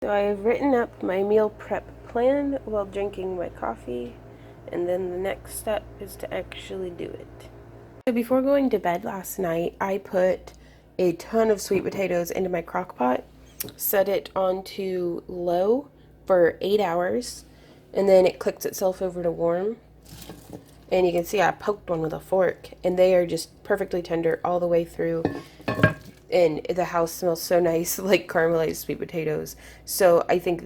So I've written up my meal prep plan while drinking my coffee, and then the next step is to actually do it. So before going to bed last night, I put a ton of sweet potatoes into my crock pot, set it onto low for 8 hours, and then it clicked itself over to warm. And you can see I poked one with a fork, and they are just perfectly tender all the way through. And the house smells so nice, like caramelized sweet potatoes. So I think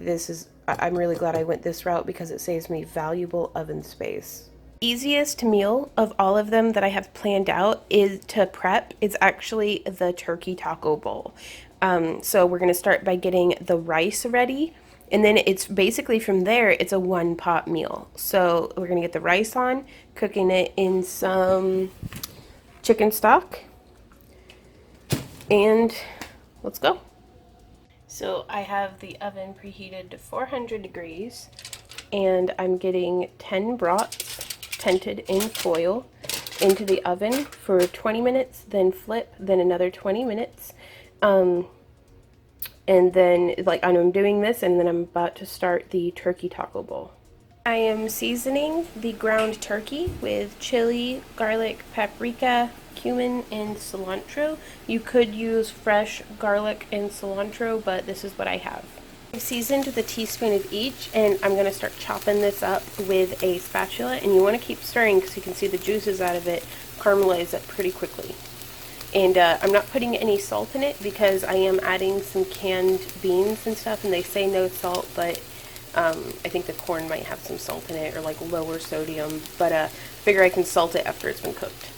I'm really glad I went this route because it saves me valuable oven space. Easiest meal of all of them that I have planned out is to prep is actually the turkey taco bowl. So we're gonna start by getting the rice ready, and then it's basically from there, it's a one pot meal. So we're gonna get the rice on, cooking it in some chicken stock, and let's go. So I have the oven preheated to 400 degrees, and I'm getting 10 brats tented in foil into the oven for 20 minutes, then flip, then another 20 minutes. And then I'm doing this, and then I'm about to start the turkey taco bowl. I am seasoning the ground turkey with chili, garlic, paprika, cumin, and cilantro. You could use fresh garlic and cilantro, but this is what I have. I've seasoned with a teaspoon of each, and I'm going to start chopping this up with a spatula, and you want to keep stirring because you can see the juices out of it caramelize up pretty quickly. And I'm not putting any salt in it because I am adding some canned beans and stuff, and they say no salt, but I think the corn might have some salt in it, or like lower sodium, but figure I can salt it after it's been cooked.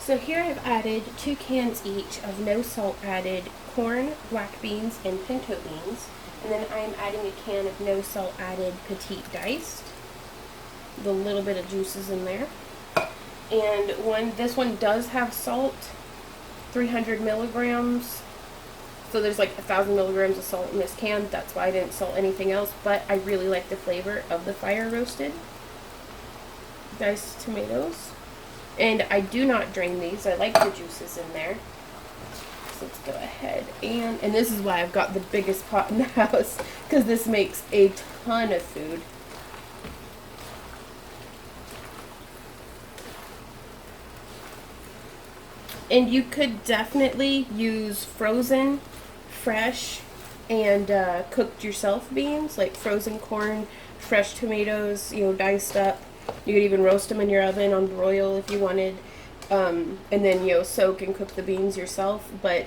So here I've added 2 cans each of no salt added corn, black beans, and pinto beans. And then I'm adding a can of no salt added petite diced. The little bit of juices in there. And this one does have salt, 300 milligrams. So there's like 1,000 milligrams of salt in this can. That's why I didn't salt anything else, but I really like the flavor of the fire roasted diced tomatoes. And I do not drain these. I like the juices in there. So let's go ahead and this is why I've got the biggest pot in the house, because this makes a ton of food. And you could definitely use frozen, fresh, and cooked yourself beans, like frozen corn, fresh tomatoes, diced up. You could even roast them in your oven on broil if you wanted, and then soak and cook the beans yourself. But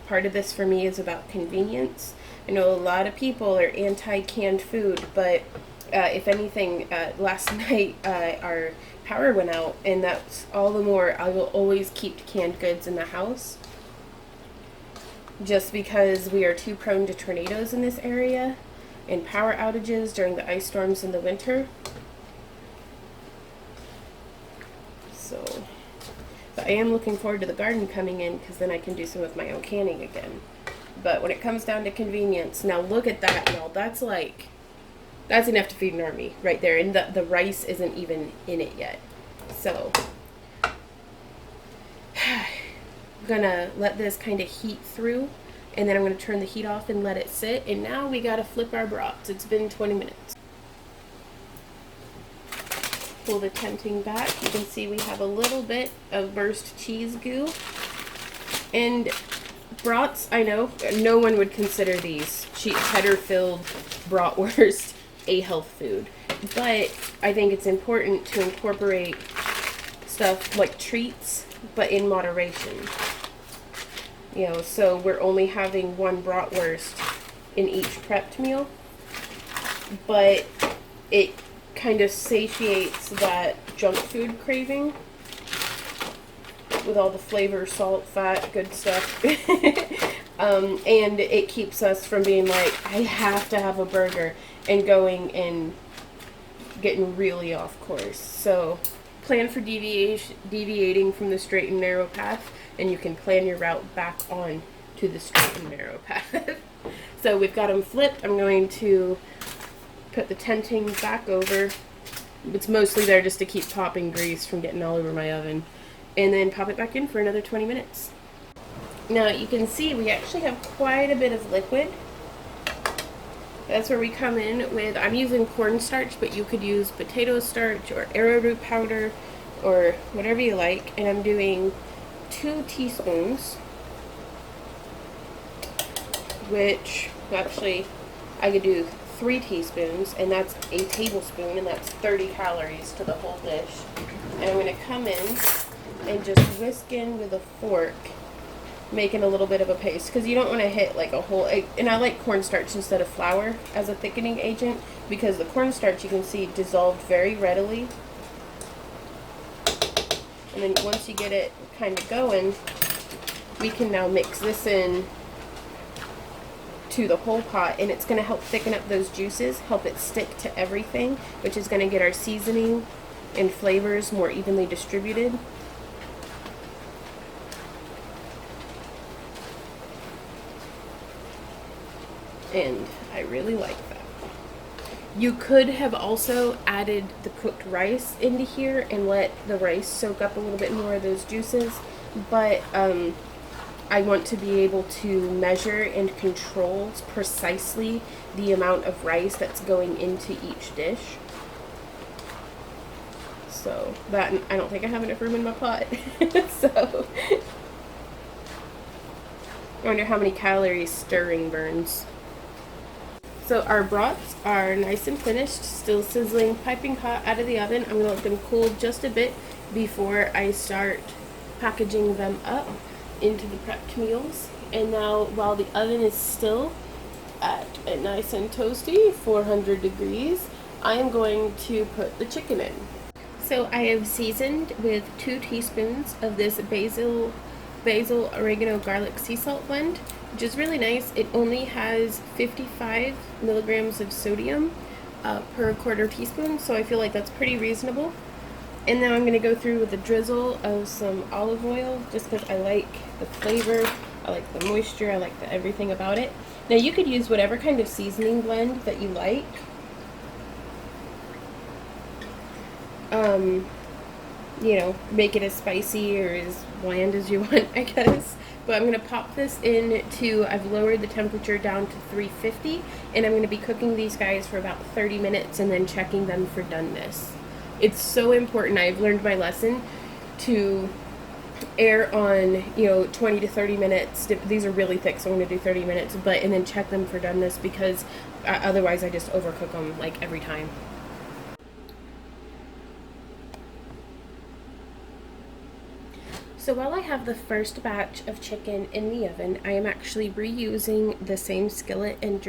part of this for me is about convenience. I know a lot of people are anti-canned food, but if anything, last night our power went out, and that's all the more I will always keep canned goods in the house, just because we are too prone to tornadoes in this area and power outages during the ice storms in the winter. But I am looking forward to the garden coming in, because then I can do some of my own canning again. But when it comes down to convenience, now look at that, y'all. That's enough to feed an army right there. And the rice isn't even in it yet. So I'm gonna let this kind of heat through, and then I'm gonna turn the heat off and let it sit. And now we gotta flip our brats. It's been 20 minutes. Pull the tenting back. You can see we have a little bit of burst cheese goo. And brats, I know, no one would consider these cheddar-filled bratwurst a health food. But I think it's important to incorporate stuff like treats, but in moderation. So we're only having one bratwurst in each prepped meal. But it kind of satiates that junk food craving with all the flavor, salt, fat, good stuff. And it keeps us from being like, I have to have a burger, and going and getting really off course. So plan for deviating from the straight and narrow path, and you can plan your route back on to the straight and narrow path. So we've got them flipped. I'm going to put the tenting back over. It's mostly there just to keep popping grease from getting all over my oven. And then pop it back in for another 20 minutes. Now you can see we actually have quite a bit of liquid. That's where we come in with, I'm using cornstarch, but you could use potato starch or arrowroot powder or whatever you like. And I'm doing 2 teaspoons, which actually I could do 3 teaspoons, and that's a tablespoon, and that's 30 calories to the whole dish. And I'm going to come in and just whisk in with a fork, making a little bit of a paste, because you don't want to hit like a whole egg. And I like cornstarch instead of flour as a thickening agent, because the cornstarch, you can see, dissolved very readily. And then once you get it kind of going, we can now mix this in to the whole pot, and it's going to help thicken up those juices, help it stick to everything, which is going to get our seasoning and flavors more evenly distributed. And I really like that. You could have also added the cooked rice into here and let the rice soak up a little bit more of those juices, but I want to be able to measure and control precisely the amount of rice that's going into each dish. So that, I don't think I have enough room in my pot. So I wonder how many calories stirring burns. So our brats are nice and finished, still sizzling, piping hot out of the oven. I'm going to let them cool just a bit before I start packaging them up into the prepped meals. And now, while the oven is still at a nice and toasty 400 degrees, I am going to put the chicken in. So I have seasoned with 2 teaspoons of this basil, oregano, garlic, sea salt blend, which is really nice. It only has 55 milligrams of sodium per quarter teaspoon, so I feel like that's pretty reasonable. And now I'm going to go through with a drizzle of some olive oil, just because I like the flavor, I like the moisture, I like the everything about it. Now you could use whatever kind of seasoning blend that you like. You know, make it as spicy or as bland as you want, I guess. But I'm going to pop this into, I've lowered the temperature down to 350, and I'm going to be cooking these guys for about 30 minutes and then checking them for doneness. It's so important, I've learned my lesson, to air on, 20 to 30 minutes. These are really thick, so I'm going to do 30 minutes, and then check them for doneness, because otherwise I just overcook them like every time. So while I have the first batch of chicken in the oven, I am actually reusing the same skillet and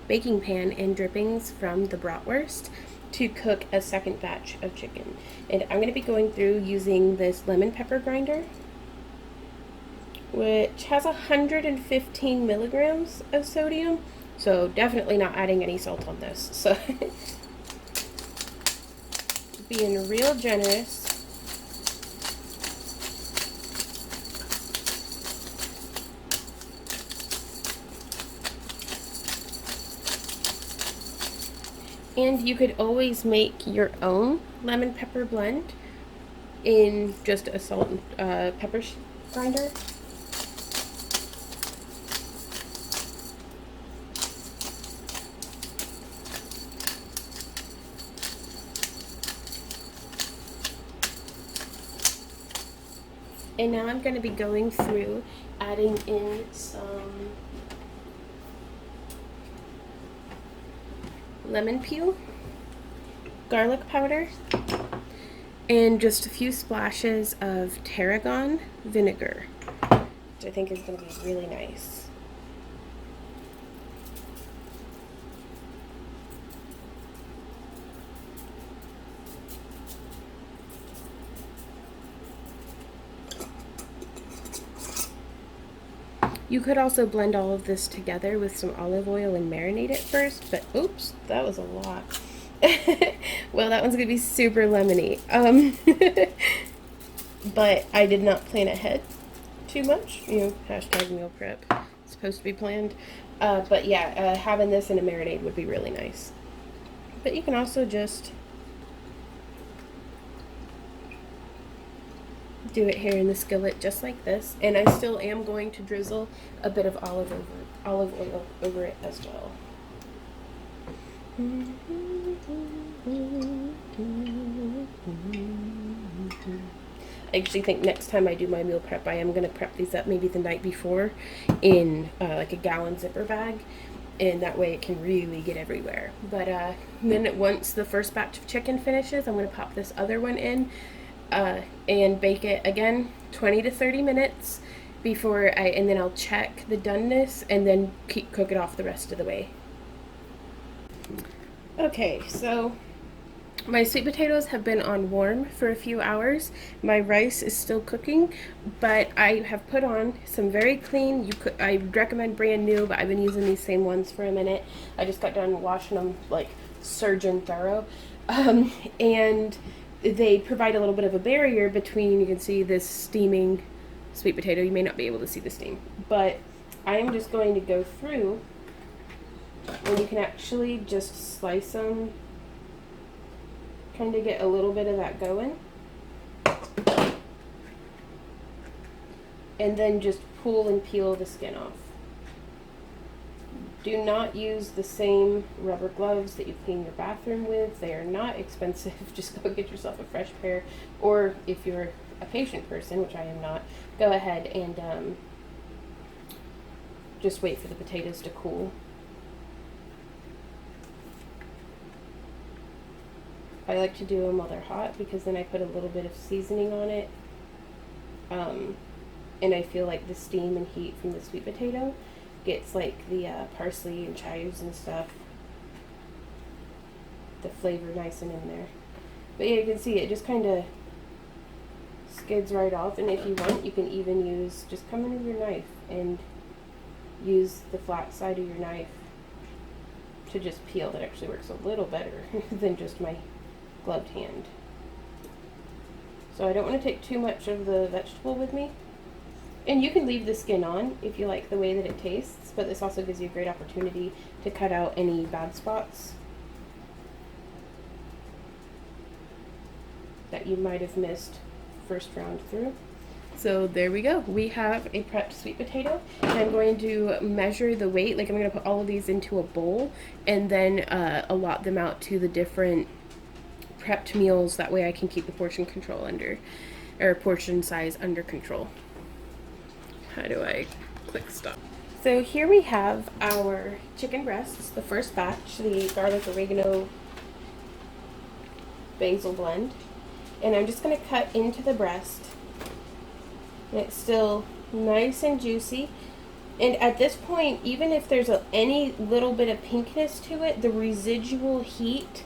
baking pan and drippings from the bratwurst to cook a second batch of chicken. And I'm going to be going through using this lemon pepper grinder, which has 115 milligrams of sodium, so definitely not adding any salt on this. So being real generous. And you could always make your own lemon pepper blend in just a salt and pepper grinder. And now I'm going to be going through adding in some lemon peel, garlic powder, and just a few splashes of tarragon vinegar, which I think is going to be really nice. You could also blend all of this together with some olive oil and marinate it first, but oops, that was a lot. Well, that one's gonna be super lemony. But I did not plan ahead too much. You know, hashtag meal prep. It's supposed to be planned. But yeah, having this in a marinade would be really nice. But you can also just do it here in the skillet just like this. And I still am going to drizzle a bit of olive oil over it as well. I actually think next time I do my meal prep, I am going to prep these up maybe the night before in like a gallon zipper bag, and that way it can really get everywhere. But then once the first batch of chicken finishes, I'm going to pop this other one in and bake it again 20 to 30 minutes and then I'll check the doneness and then cook it off the rest of the way. Okay, so my sweet potatoes have been on warm for a few hours. My rice is still cooking, but I have put on some very clean, I recommend brand new, but I've been using these same ones for a minute. I just got done washing them like surgeon thorough. And they provide a little bit of a barrier between, you can see this steaming sweet potato. You may not be able to see the steam, but I am just going to go through, and you can actually just slice them, kind of get a little bit of that going, and then just pull and peel the skin off. Do not use the same rubber gloves that you clean your bathroom with. They are not expensive. Just go get yourself a fresh pair, or if you're a patient person, which I am not, go ahead and just wait for the potatoes to cool. I like to do them while they're hot because then I put a little bit of seasoning on it, and I feel like the steam and heat from the sweet potato gets like the parsley and chives and stuff, the flavor nice and in there. But yeah, you can see it just kind of skids right off, and if you want, you can even just come in with your knife and use the flat side of your knife to just peel. That actually works a little better than just my gloved hand. So I don't want to take too much of the vegetable with me. And you can leave the skin on if you like the way that it tastes, but this also gives you a great opportunity to cut out any bad spots that you might have missed first round through. So there we go. We have a prepped sweet potato, and I'm going to measure the weight. Like, I'm going to put all of these into a bowl and then allot them out to the different prepped meals. That way I can keep the portion size under control. How do I click stop? So here we have our chicken breasts, the first batch, the garlic, oregano, basil blend. And I'm just going to cut into the breast. And it's still nice and juicy. And at this point, even if there's any little bit of pinkness to it, the residual heat,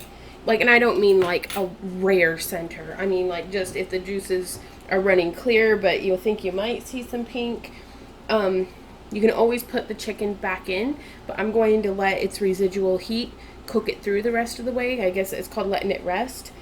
like, and I don't mean like a rare center. I mean like just if the juices are running clear, but you'll think you might see some pink. You can always put the chicken back in, but I'm going to let its residual heat cook it through the rest of the way. I guess it's called letting it rest.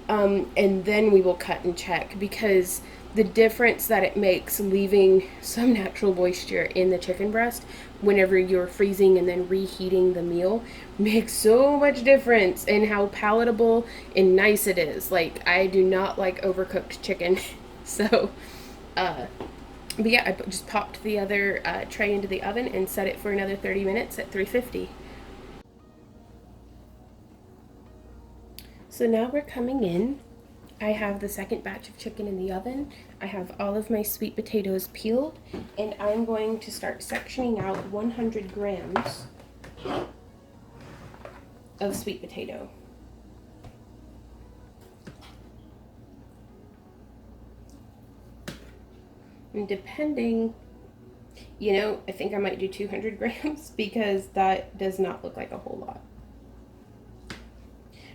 And then we will cut and check, because the difference that it makes leaving some natural moisture in the chicken breast whenever you're freezing and then reheating the meal makes so much difference in how palatable and nice it is. Like, I do not like overcooked chicken. So, but yeah, I just popped the other tray into the oven and set it for another 30 minutes at 350. So now we're coming in. I have the second batch of chicken in the oven. I have all of my sweet potatoes peeled, and I'm going to start sectioning out 100 grams of sweet potato. And depending, I think I might do 200 grams because that does not look like a whole lot.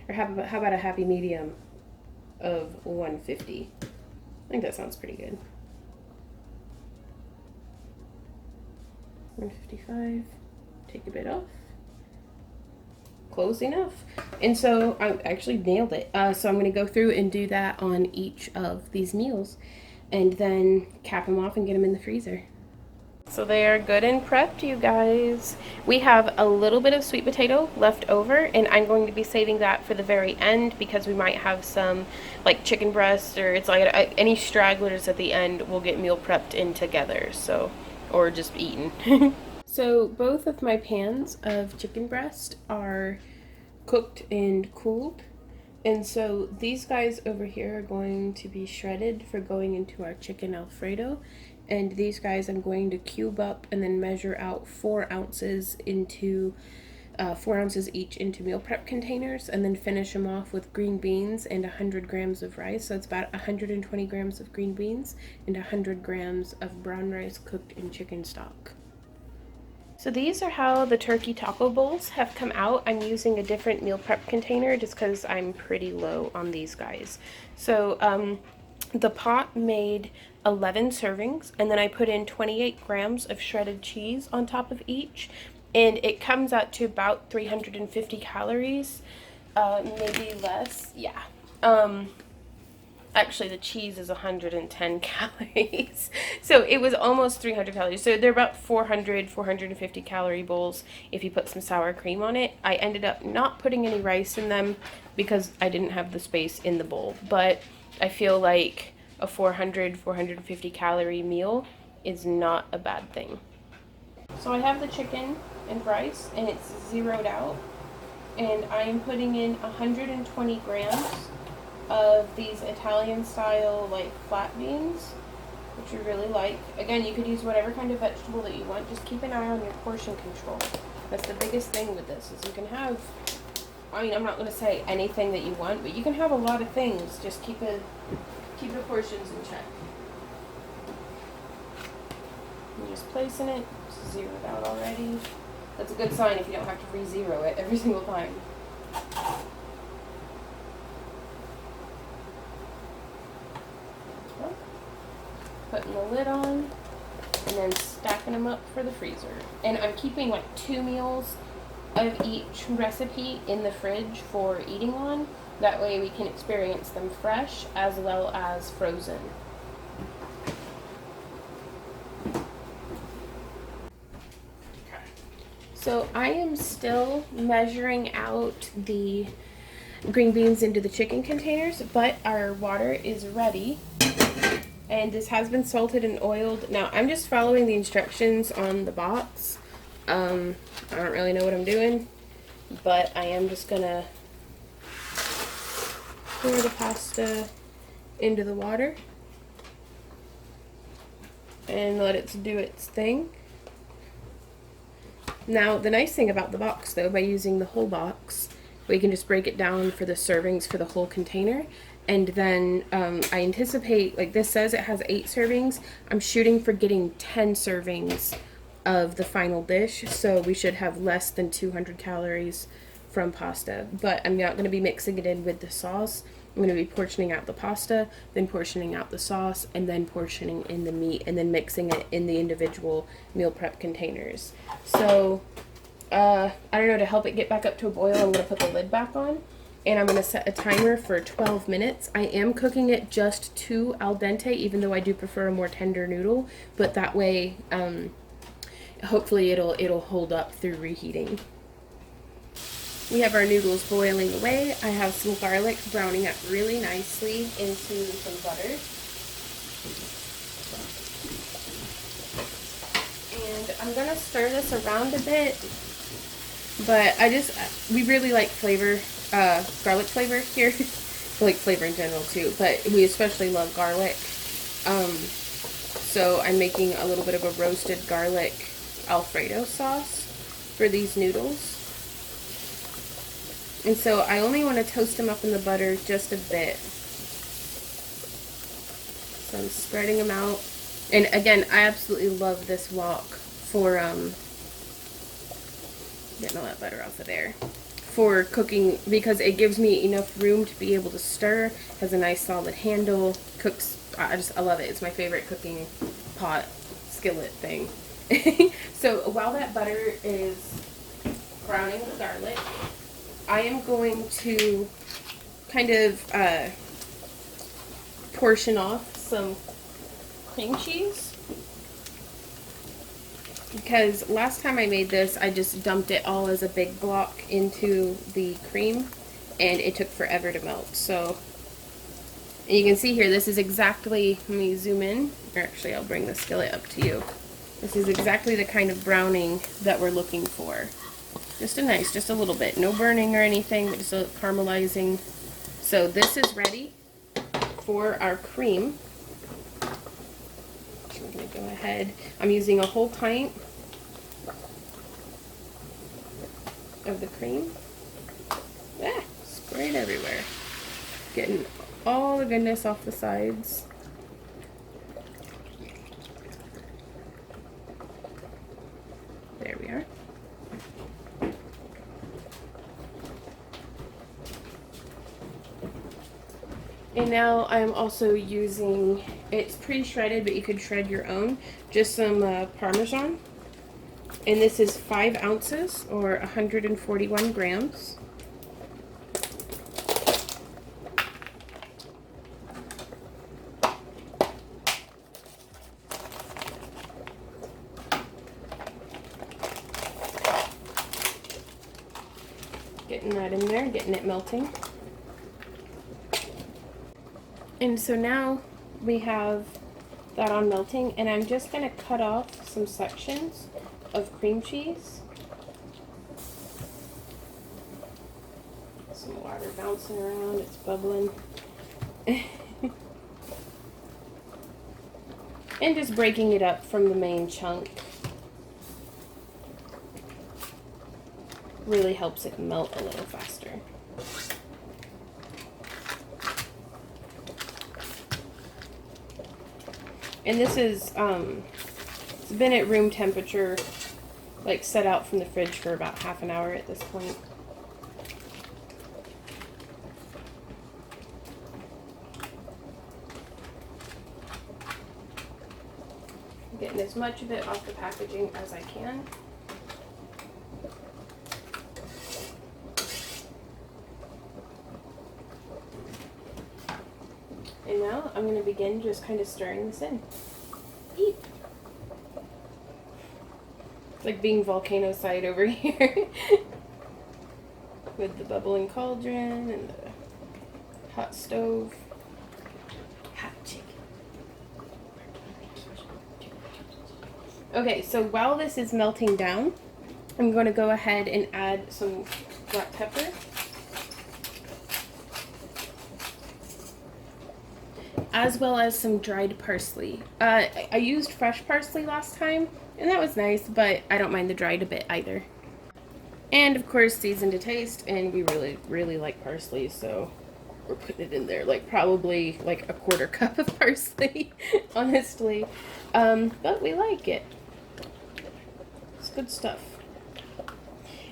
Or how about a happy medium of 150? I think that sounds pretty good. 155. Take a bit off. Close enough. And so I actually nailed it. So I'm going to go through and do that on each of these meals and then cap them off and get them in the freezer. So they are good and prepped, you guys. We have a little bit of sweet potato left over, and I'm going to be saving that for the very end because we might have some like chicken breast, or it's like any stragglers at the end will get meal prepped in together, so, or just eaten. So both of my pans of chicken breast are cooked and cooled. And so these guys over here are going to be shredded for going into our chicken Alfredo. And these guys I'm going to cube up and then measure out 4 ounces into 4 ounces each into meal prep containers, and then finish them off with green beans and 100 grams of rice. So it's about 120 grams of green beans and 100 grams of brown rice cooked in chicken stock. So these are how the turkey taco bowls have come out. I'm using a different meal prep container just because I'm pretty low on these guys. So the pot made 11 servings, and then I put in 28 grams of shredded cheese on top of each, and it comes out to about 350 calories, maybe less, yeah. Actually, the cheese is 110 calories. So it was almost 300 calories. So they're about 450 calorie bowls if you put some sour cream on it. I ended up not putting any rice in them because I didn't have the space in the bowl. But I feel like a 450 calorie meal is not a bad thing. So I have the chicken and rice, and it's zeroed out. And I am putting in 120 grams of these Italian style like flat beans, which we really like. Again, you could use whatever kind of vegetable that you want. Just keep an eye on your portion control. That's the biggest thing with this, is you can have, I mean, I'm not going to say anything that you want, but you can have a lot of things. Just keep the portions in check. I'm just placing it. It's zeroed out already. That's a good sign if you don't have to re-zero it every single time. Putting the lid on, and then stacking them up for the freezer. And I'm keeping like 2 meals of each recipe in the fridge for eating on. That way we can experience them fresh as well as frozen. So I am still measuring out the green beans into the chicken containers, but our water is ready. And this has been salted and oiled. Now, I'm just following the instructions on the box. I don't really know what I'm doing, but I am just gonna pour the pasta into the water and let it do its thing. Now, the nice thing about the box, though, by using the whole box, we can just break it down for the servings for the whole container. And then I anticipate, like this says it has 8 servings. I'm shooting for getting 10 servings of the final dish. So we should have less than 200 calories from pasta. But I'm not going to be mixing it in with the sauce. I'm going to be portioning out the pasta, then portioning out the sauce, and then portioning in the meat, and then mixing it in the individual meal prep containers. So, I don't know, to help it get back up to a boil, I'm going to put the lid back on. And I'm going to set a timer for 12 minutes. I am cooking it just to al dente, even though I do prefer a more tender noodle. But that way, hopefully it'll hold up through reheating. We have our noodles boiling away. I have some garlic browning up really nicely into some butter. And I'm going to stir this around a bit. But we really like flavor. Garlic flavor here. I like flavor in general too, but we especially love garlic. So I'm making a little bit of a roasted garlic Alfredo sauce for these noodles. And so I only want to toast them up in the butter just a bit. So I'm spreading them out. And again, I absolutely love this wok for getting all that butter off of there. For cooking, because it gives me enough room to be able to stir, has a nice solid handle, cooks, I love it. It's my favorite cooking pot skillet thing. So while that butter is browning the garlic, I am going to kind of portion off some cream cheese, because last time I made this I just dumped it all as a big block into the cream and it took forever to melt. So and you can see here, this is exactly, let me zoom in, or actually I'll bring the skillet up to you. This is exactly the kind of browning that we're looking for. Just a little bit, no burning or anything, but just a caramelizing. So this is ready for our cream. So we're going to go ahead, I'm using a whole pint of the cream. Spray it everywhere. Getting all the goodness off the sides. There we are. And now I'm also using, it's pre-shredded, but you could shred your own, just some Parmesan. And this is 5 ounces, or 141 grams. Getting that in there, getting it melting. And so now we have that on melting, and I'm just going to cut off some sections of cream cheese. Some water bouncing around, it's bubbling. And just breaking it up from the main chunk really helps it melt a little faster. And this is, it's been at room temperature, like set out from the fridge for about half an hour at this point. I'm getting as much of it off the packaging as I can. And now I'm going to begin just kind of stirring this in. Eat. It's like being volcano side over here. With the bubbling cauldron and the hot stove. Hot chicken. Okay, so while this is melting down, I'm going to go ahead and add some black pepper. As well as some dried parsley. I used fresh parsley last time, and that was nice, but I don't mind the dried a bit either. And of course, seasoned to taste, and we really like parsley, so we're putting it in there, like probably like a 1/4 cup of parsley, honestly. But we like it. It's good stuff.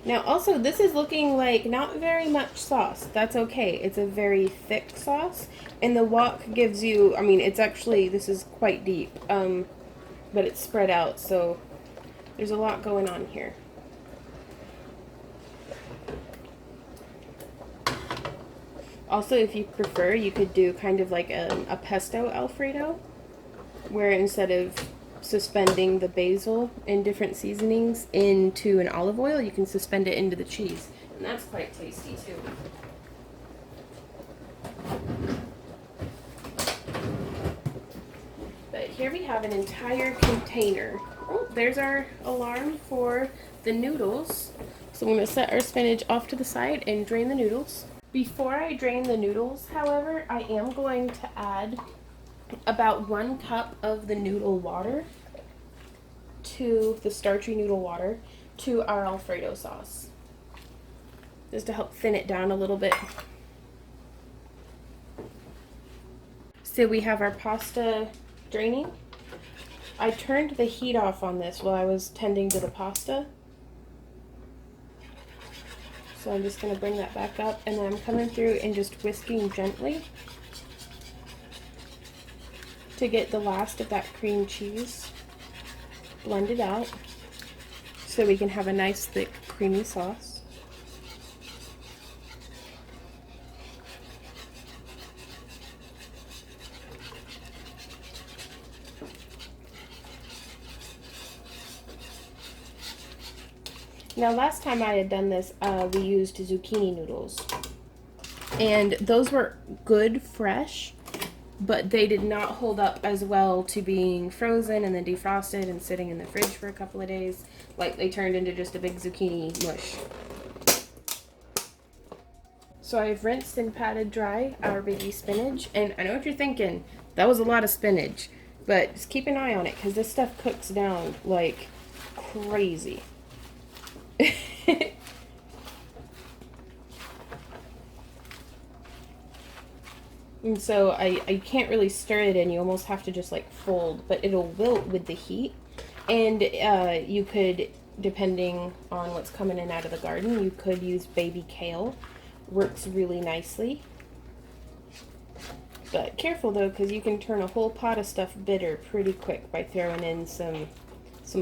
Now also, this is looking like not very much sauce. That's okay. It's a very thick sauce, and the wok gives you, I mean, it's actually, this is quite deep, but it's spread out, so there's a lot going on here. Also, if you prefer, you could do kind of like a pesto Alfredo, where instead of suspending the basil and different seasonings into an olive oil, you can suspend it into the cheese, and that's quite tasty too. But here we have an entire container. Oh, there's our alarm for the noodles. So I'm going to set our spinach off to the side and drain the noodles. Before I drain the noodles, however, I am going to add about 1 cup of the noodle water, to the starchy noodle water, to our Alfredo sauce, just to help thin it down a little bit. So we have our pasta draining. I turned the heat off on this while I was tending to the pasta, so I'm just going to bring that back up, and then I'm coming through and just whisking gently to get the last of that cream cheese blend it out so we can have a nice thick creamy sauce. Now last time I had done this, we used zucchini noodles. And those were good fresh, but they did not hold up as well to being frozen and then defrosted and sitting in the fridge for a couple of days. Like, they turned into just a big zucchini mush. So I've rinsed and patted dry our baby spinach. And I know what you're thinking. That was a lot of spinach. But just keep an eye on it, because this stuff cooks down like crazy. And so I can't really stir it in. You almost have to just like fold, but it'll wilt with the heat. And you could, depending on what's coming in out of the garden, you could use baby kale. Works really nicely. But careful though, because you can turn a whole pot of stuff bitter pretty quick by throwing in some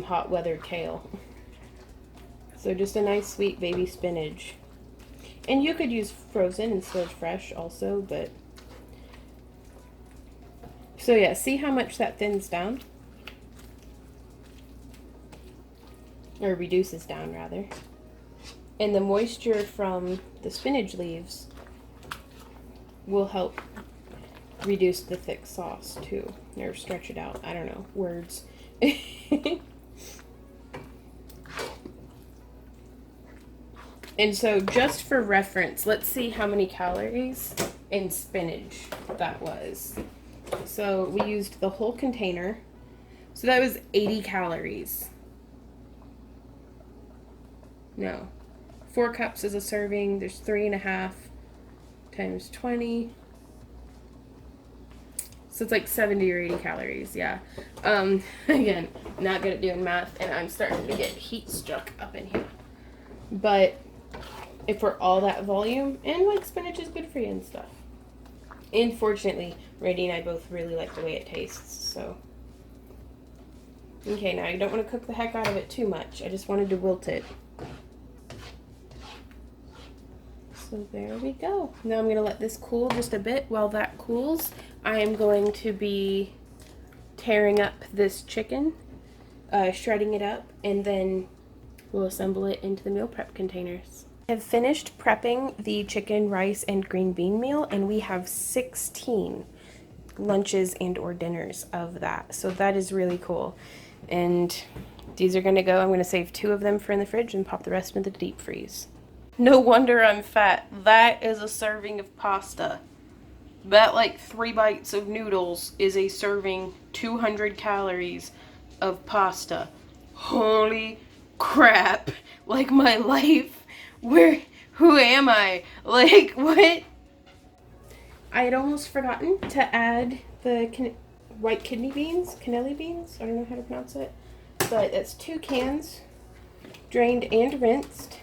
hot weathered kale. So just a nice sweet baby spinach. And you could use frozen instead of fresh also, but... So yeah, see how much that thins down? Or reduces down, rather. And the moisture from the spinach leaves will help reduce the thick sauce too. Or stretch it out. I don't know. Words. And so just for reference, let's see how many calories in spinach that was. So we used the whole container. So that was 80 calories. No. 4 cups is a serving. There's 3.5 times 20. So it's like 70 or 80 calories, yeah. Again, not good at doing math, and I'm starting to get heat stroke up in here. But if we're all that volume, and like spinach is good for you and stuff. And fortunately, Randy and I both really like the way it tastes, so. Okay, now you don't want to cook the heck out of it too much. I just wanted to wilt it. So there we go. Now I'm going to let this cool just a bit. While that cools, I am going to be tearing up this chicken, shredding it up, and then we'll assemble it into the meal prep containers. I have finished prepping the chicken, rice, and green bean meal, and we have 16 lunches and or dinners of that. So that is really cool. And these are going to go, I'm going to save 2 of them for in the fridge and pop the rest into the deep freeze. No wonder I'm fat. That is a serving of pasta. That like 3 bites of noodles is a serving 200 calories of pasta. Holy crap. Like my life. Who am I? Like, what? I had almost forgotten to add the white kidney beans, cannelli beans. I don't know how to pronounce it. But it's 2 cans, drained and rinsed,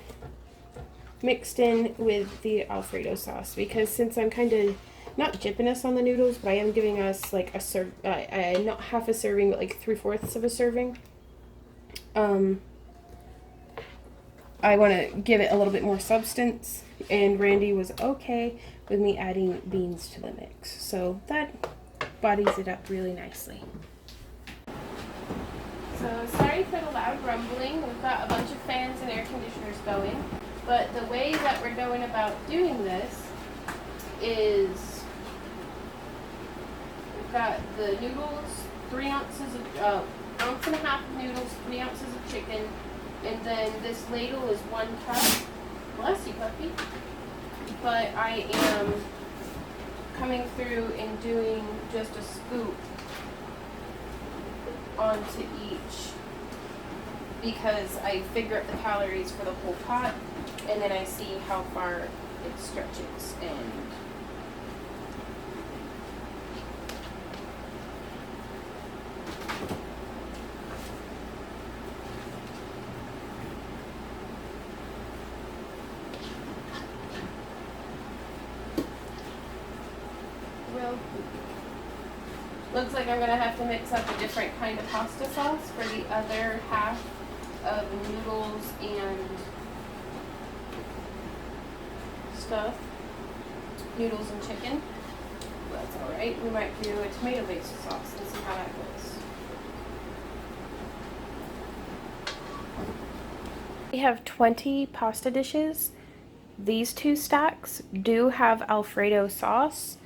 mixed in with the Alfredo sauce. Because since I'm kind of not dipping us on the noodles, but I am giving us like a not half a serving, but like 3/4 of a serving. I want to give it a little bit more substance, and Randy was okay with me adding beans to the mix. So that bodies it up really nicely. So sorry for the loud rumbling. We've got a bunch of fans and air conditioners going, but the way that we're going about doing this is we've got the noodles, 3 ounces of, 1.5 ounces of noodles, 3 ounces of chicken, and then this ladle is 1 cup. Bless you, puppy. But I am coming through and doing just a scoop onto each because I figure up the calories for the whole pot, and then I see how far it stretches. And looks looks like I'm gonna have to mix up a different kind of pasta sauce for the other half of noodles and stuff. Noodles and chicken. That's alright. We might do a tomato-based sauce and see how that goes. We have 20 pasta dishes. These 2 stacks do have Alfredo sauce.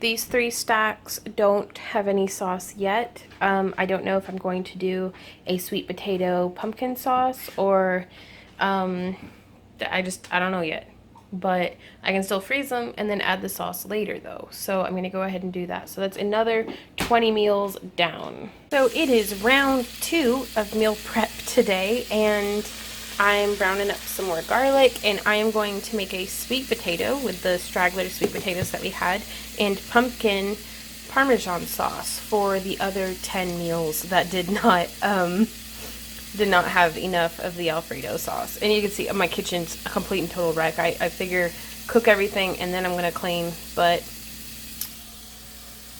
These 3 stacks don't have any sauce yet. I don't know if I'm going to do a sweet potato pumpkin sauce or I don't know yet. But I can still freeze them and then add the sauce later though. So I'm gonna go ahead and do that. So that's another 20 meals down. So it is round 2 of meal prep today, and I'm browning up some more garlic, and I am going to make a sweet potato with the straggler sweet potatoes that we had and pumpkin Parmesan sauce for the other 10 meals that did not have enough of the Alfredo sauce. And you can see my kitchen's a complete and total wreck. I figure cook everything and then I'm gonna clean, but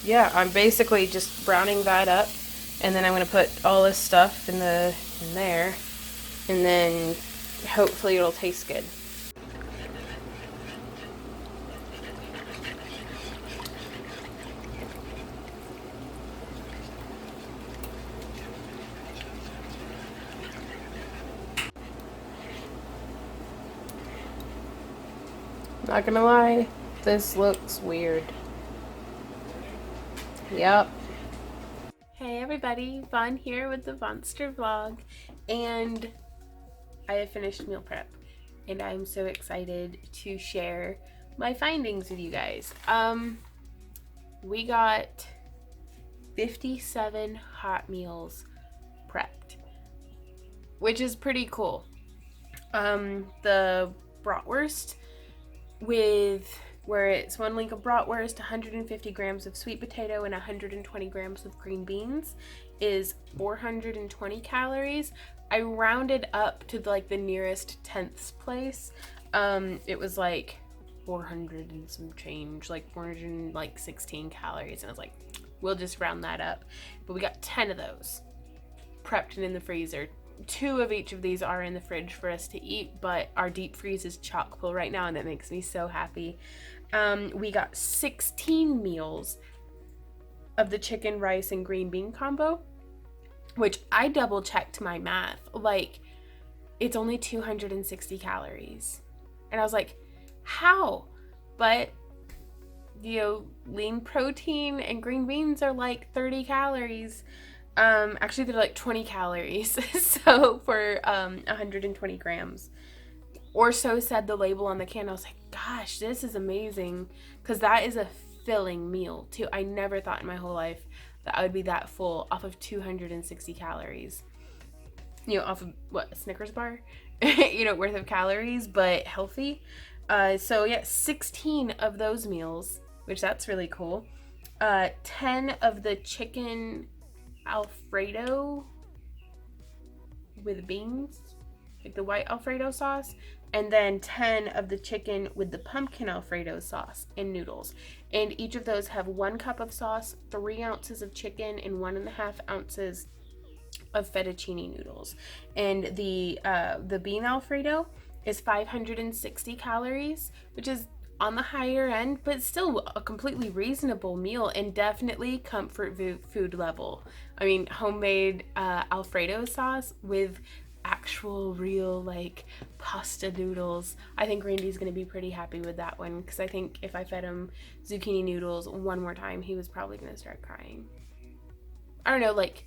yeah, I'm basically just browning that up, and then I'm gonna put all this stuff in there, and then hopefully it'll taste good. Not gonna lie, this looks weird. Yep. Hey everybody, Vaughn here with the Monster Vlog, and I have finished meal prep, and I'm so excited to share my findings with you guys. We got 57 hot meals prepped, which is pretty cool. The bratwurst, where it's 1 link of bratwurst, 150 grams of sweet potato, and 120 grams of green beans, is 420 calories. I rounded up to like the nearest tenths place. It was like 400 and some change, like 416 calories, and I was like, we'll just round that up. But we got 10 of those prepped and in the freezer. 2 of each of these are in the fridge for us to eat, but our deep freeze is chock full right now, and that makes me so happy. We got 16 meals of the chicken, rice, and green bean combo, which I double checked my math. Like, it's only 260 calories. And I was like, how? But, you know, lean protein and green beans are like 30 calories. Actually they're like 20 calories. So for 120 grams. Or so said the label on the can. I was like, gosh, this is amazing. Because that is a filling meal too. I never thought in my whole life that I would be that full off of 260 calories. You know, off of what, a Snickers bar? You know, worth of calories, but healthy. So yeah, 16 of those meals, which that's really cool. 10 of the chicken Alfredo with beans, like the white Alfredo sauce, and then 10 of the chicken with the pumpkin Alfredo sauce and noodles. And each of those have 1 cup of sauce, 3 ounces of chicken, and 1.5 ounces of fettuccine noodles. And the bean Alfredo is 560 calories, which is on the higher end, but still a completely reasonable meal and definitely comfort food level. I mean, homemade Alfredo sauce with actual real like pasta noodles. I think Randy's gonna be pretty happy with that one, because I think if I fed him zucchini noodles one more time, he was probably gonna start crying. I don't know, like,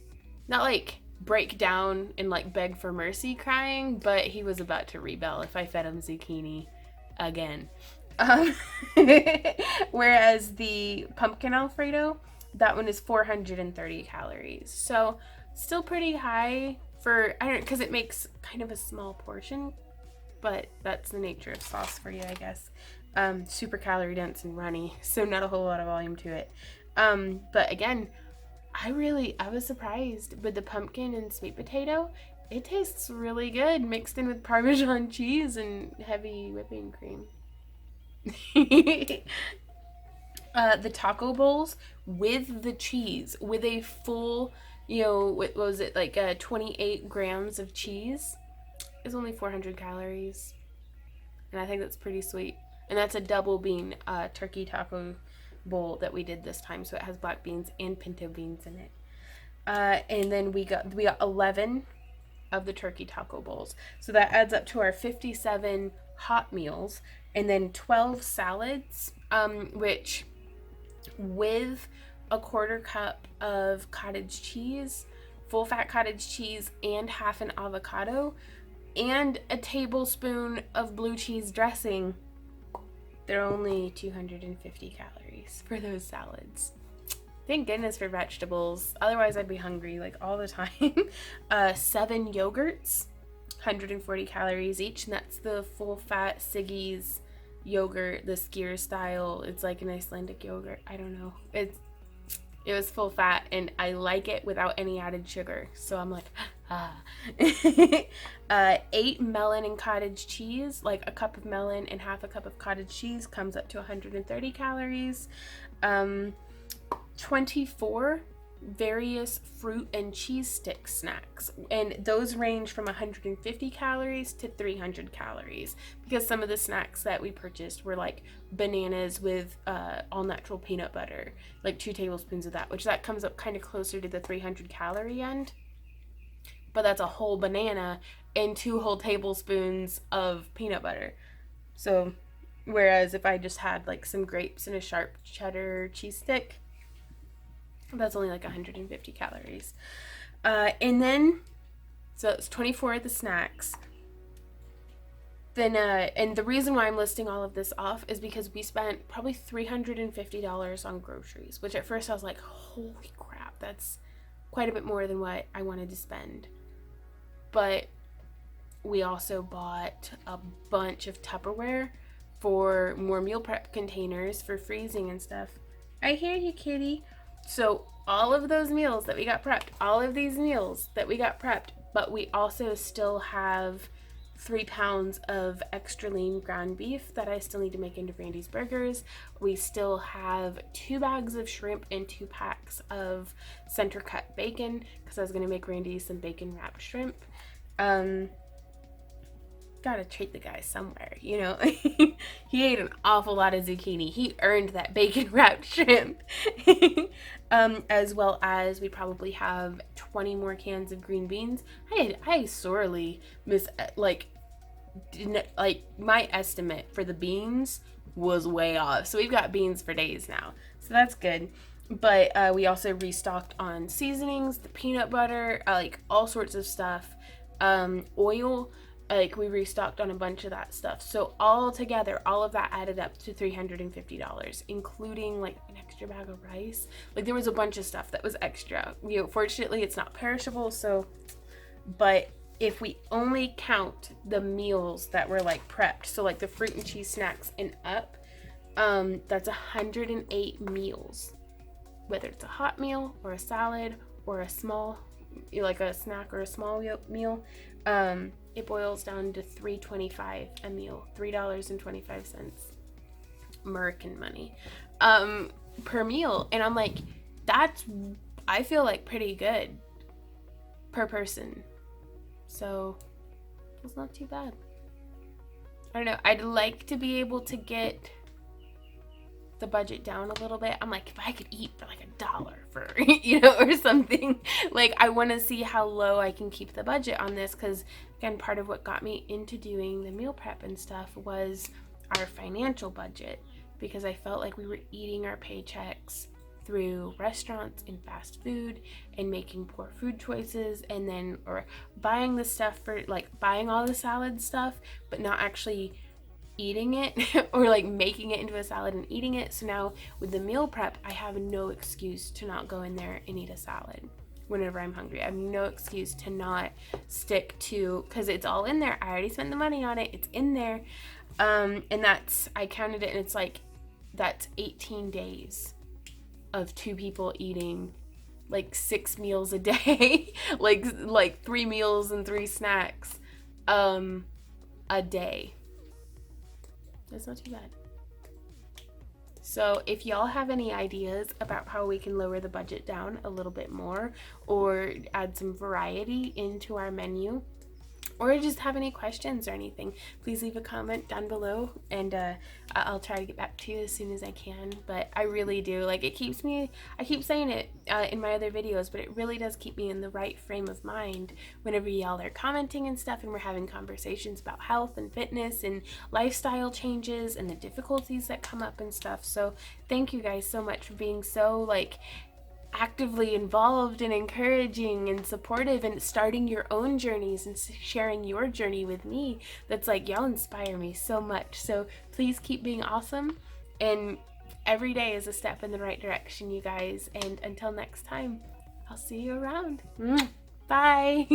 not like break down and like beg for mercy crying, but he was about to rebel if I fed him zucchini again. Whereas the pumpkin Alfredo, that one is 430 calories. So still pretty high for, I don't know, because it makes kind of a small portion, but that's the nature of sauce for you, I guess. Super calorie dense and runny, so not a whole lot of volume to it. But again, I was surprised with the pumpkin and sweet potato. It tastes really good mixed in with Parmesan cheese and heavy whipping cream. the taco bowls with the cheese, with a full, what was it, like 28 grams of cheese, is only 400 calories. And I think that's pretty sweet. And that's a double bean turkey taco bowl that we did this time. So it has black beans and pinto beans in it. And then we got 11 of the turkey taco bowls. So that adds up to our 57 hot meals, and then 12 salads, which with a quarter cup of cottage cheese, full fat cottage cheese, and half an avocado, and a tablespoon of blue cheese dressing, they're only 250 calories for those salads. Thank goodness for vegetables. Otherwise, I'd be hungry like all the time. 7 yogurts, 140 calories each, and that's the full fat Siggy's yogurt, the skyr style. It's like an Icelandic yogurt. I don't know. It was full fat, and I like it without any added sugar. So I'm like, ah. 8 melon and cottage cheese, like a cup of melon and half a cup of cottage cheese comes up to 130 calories. 24 various fruit and cheese stick snacks, and those range from 150 calories to 300 calories, because some of the snacks that we purchased were like bananas with all natural peanut butter, like 2 tablespoons of that, which that comes up kind of closer to the 300 calorie end, but that's a whole banana and 2 whole tablespoons of peanut butter. So whereas if I just had like some grapes and a sharp cheddar cheese stick, that's only like 150 calories. And then, so it's 24 of the snacks. Then, and the reason why I'm listing all of this off is because we spent probably $350 on groceries, which at first I was like, holy crap, that's quite a bit more than what I wanted to spend. But we also bought a bunch of Tupperware for more meal prep containers for freezing and stuff. I hear you, kitty. So all of those meals that we got prepped, all of these meals that we got prepped, but we also still have 3 pounds of extra lean ground beef that I still need to make into Randy's burgers. We still have 2 bags of shrimp and 2 packs of center cut bacon, because I was going to make Randy some bacon wrapped shrimp. Gotta treat the guy somewhere, you know. He ate an awful lot of zucchini. He earned that bacon wrapped shrimp. As well as we probably have 20 more cans of green beans. I sorely my estimate for the beans was way off. So we've got beans for days now. So that's good. But we also restocked on seasonings, the peanut butter, like all sorts of stuff. Oil, like we restocked on a bunch of that stuff. So all together, all of that added up to $350, including like an extra bag of rice. Like there was a bunch of stuff that was extra. You know, fortunately it's not perishable, so, but if we only count the meals that were like prepped, so like the fruit and cheese snacks and up, that's 108 meals. Whether it's a hot meal or a salad or a small, like a snack or a small meal, it boils down to $3.25 a meal, $3.25 American money per meal. And I'm like, I feel like pretty good per person. So it's not too bad. I don't know. I'd like to be able to get the budget down a little bit. I'm like, if I could eat for like $1 for, or something, like I want to see how low I can keep the budget on this, because again, part of what got me into doing the meal prep and stuff was our financial budget, because I felt like we were eating our paychecks through restaurants and fast food and making poor food choices, and then or buying the stuff for like buying all the salad stuff but not actually eating it or like making it into a salad and eating it. So now with the meal prep, I have no excuse to not go in there and eat a salad whenever I'm hungry. I have no excuse to not stick to, because it's all in there. I already spent the money on it. It's in there. And that's, I counted it, and it's like, that's 18 days of 2 people eating like 6 meals a day, like 3 meals and 3 snacks a day. That's not too bad. So if y'all have any ideas about how we can lower the budget down a little bit more or add some variety into our menu, or just have any questions or anything, please leave a comment down below, and I'll try to get back to you as soon as I can. But I really do, like, it keeps me, I keep saying it in my other videos, but it really does keep me in the right frame of mind whenever y'all are commenting and stuff, and we're having conversations about health and fitness and lifestyle changes and the difficulties that come up and stuff. So thank you guys so much for being so, like, actively involved and encouraging and supportive and starting your own journeys and sharing your journey with me. That's like, y'all inspire me so much. So please keep being awesome, and every day is a step in the right direction, you guys. And until next time, I'll see you around. Bye.